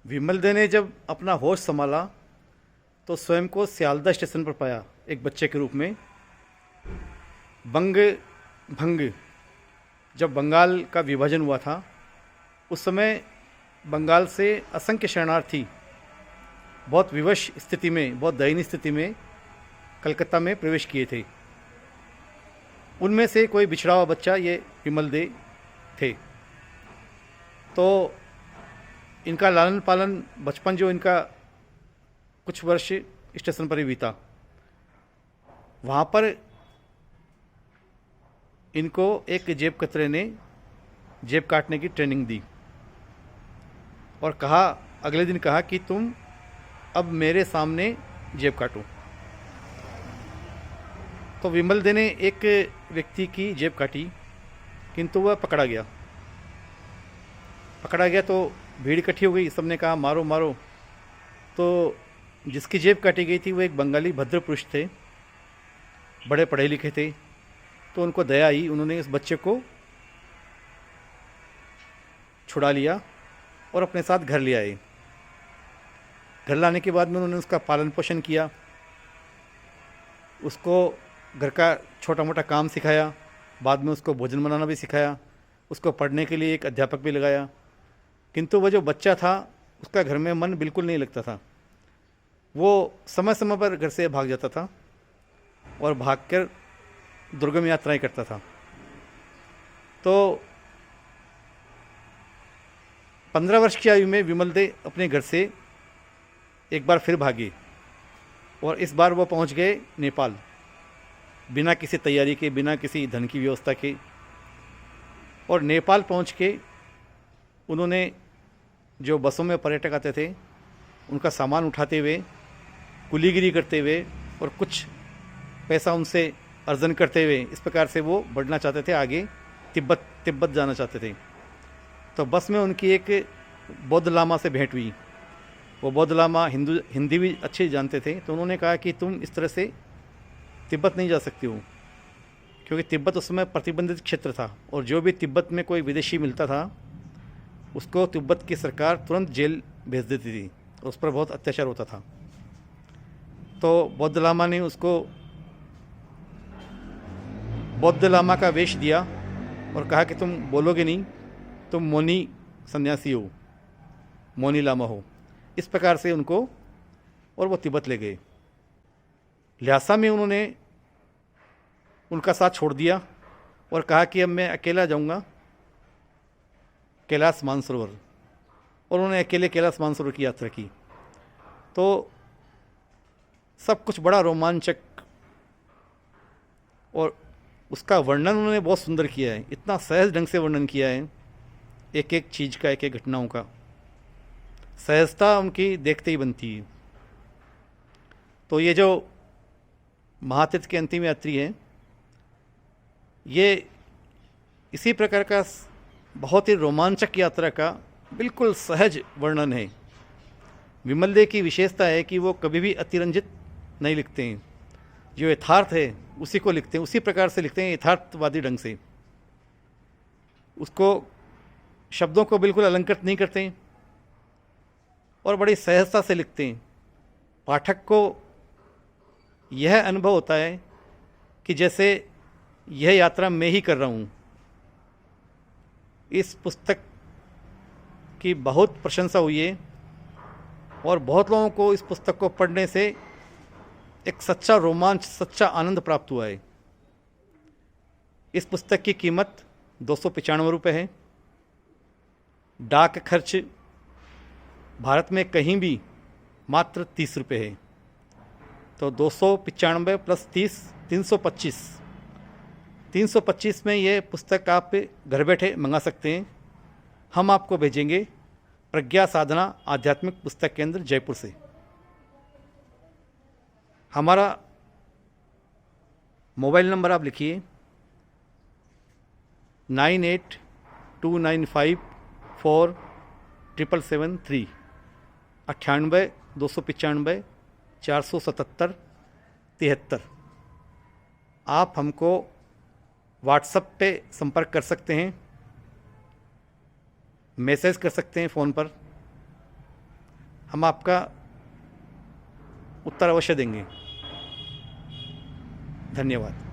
विमल दे ने जब अपना होश संभाला तो स्वयं को सियालदह स्टेशन पर पाया एक बच्चे के रूप में। बंग भंग जब बंगाल का विभाजन हुआ था उस समय बंगाल से असंख्य शरणार्थी बहुत विवश स्थिति में, बहुत दयनीय स्थिति में कलकत्ता में प्रवेश किए थे। उनमें से कोई बिछड़ा हुआ बच्चा ये विमल दे थे। तो इनका लालन पालन, बचपन जो इनका कुछ वर्ष स्टेशन पर ही बीता। वहाँ पर इनको एक जेब कतरे ने जेब काटने की ट्रेनिंग दी और कहा, अगले दिन कहा कि तुम अब मेरे सामने जेब काटो। तो विमल दे ने एक व्यक्ति की जेब काटी, किंतु वह पकड़ा गया। तो भीड़ इकट्ठी हो गई, सबने कहा मारो मारो। तो जिसकी जेब काटी गई थी वो एक बंगाली भद्र पुरुष थे, बड़े पढ़े लिखे थे। तो उनको दया आई, उन्होंने इस बच्चे को छुड़ा लिया और अपने साथ घर ले आए। घर लाने के बाद में उन्होंने उसका पालन पोषण किया, उसको घर का छोटा मोटा काम सिखाया, बाद में उसको भोजन बनाना भी सिखाया, उसको पढ़ने के लिए एक अध्यापक भी लगाया। किंतु वह जो बच्चा था उसका घर में मन बिल्कुल नहीं लगता था। वो समय समय पर घर से भाग जाता था और भागकर दुर्गम यात्राएं करता था। तो 15 वर्ष की आयु में विमल दे अपने घर से एक बार फिर भागे और इस बार वो पहुंच गए नेपाल, बिना किसी तैयारी के, बिना किसी धन की व्यवस्था के। और नेपाल पहुंच के उन्होंने जो बसों में पर्यटक आते थे उनका सामान उठाते हुए, कुलीगिरी करते हुए और कुछ पैसा उनसे अर्जन करते हुए, इस प्रकार से वो बढ़ना चाहते थे आगे, तिब्बत जाना चाहते थे। तो बस में उनकी एक बौद्ध लामा से भेंट हुई। वो बौद्ध लामा हिंदी भी अच्छे जानते थे। तो उन्होंने कहा कि तुम इस तरह से तिब्बत नहीं जा सकती हो, क्योंकि तिब्बत उस समय प्रतिबंधित क्षेत्र था और जो भी तिब्बत में कोई विदेशी मिलता था उसको तिब्बत की सरकार तुरंत जेल भेज देती थी, उस पर बहुत अत्याचार होता था। तो बौद्ध लामा ने उसको बौद्ध लामा का वेश दिया और कहा कि तुम बोलोगे नहीं, तुम मौनी सन्यासी हो, मौनी लामा हो। इस प्रकार से उनको, और वो तिब्बत ले गए। ल्हासा में उन्होंने उनका साथ छोड़ दिया और कहा कि अब मैं अकेला जाऊंगा कैलाश मानसरोवर, और उन्होंने अकेले कैलाश मानसरोवर की यात्रा की। तो सब कुछ बड़ा रोमांचक, और उसका वर्णन उन्होंने बहुत सुंदर किया है, इतना सहज ढंग से वर्णन किया है एक एक चीज़ का, एक एक घटनाओं का। सहजता उनकी देखते ही बनती है। तो ये जो महातीर्थ के अंतिम यात्री हैं, ये इसी प्रकार का बहुत ही रोमांचक यात्रा का बिल्कुल सहज वर्णन है। विमल दे की विशेषता है कि वो कभी भी अतिरंजित नहीं लिखते हैं, जो यथार्थ है उसी को लिखते हैं, उसी प्रकार से लिखते हैं, यथार्थवादी ढंग से। उसको, शब्दों को बिल्कुल अलंकृत नहीं करते हैं और बड़ी सहजता से लिखते हैं। पाठक को यह अनुभव होता है कि जैसे यह यात्रा मैं ही कर रहा हूँ। इस पुस्तक की बहुत प्रशंसा हुई है और बहुत लोगों को इस पुस्तक को पढ़ने से एक सच्चा रोमांच, सच्चा आनंद प्राप्त हुआ है। इस पुस्तक की कीमत 295 रुपये है। डाक खर्च भारत में कहीं भी मात्र 30 रुपये है। तो 295 प्लस 30, 325। 325 में ये पुस्तक आप घर बैठे मंगा सकते हैं। हम आपको भेजेंगे प्रज्ञा साधना आध्यात्मिक पुस्तक केंद्र, जयपुर से। हमारा मोबाइल नंबर आप लिखिए 9829547773, 98 295 477 73। आप हमको व्हाट्सएप पे संपर्क कर सकते हैं, मैसेज कर सकते हैं फ़ोन पर। हम आपका उत्तर अवश्य देंगे। धन्यवाद।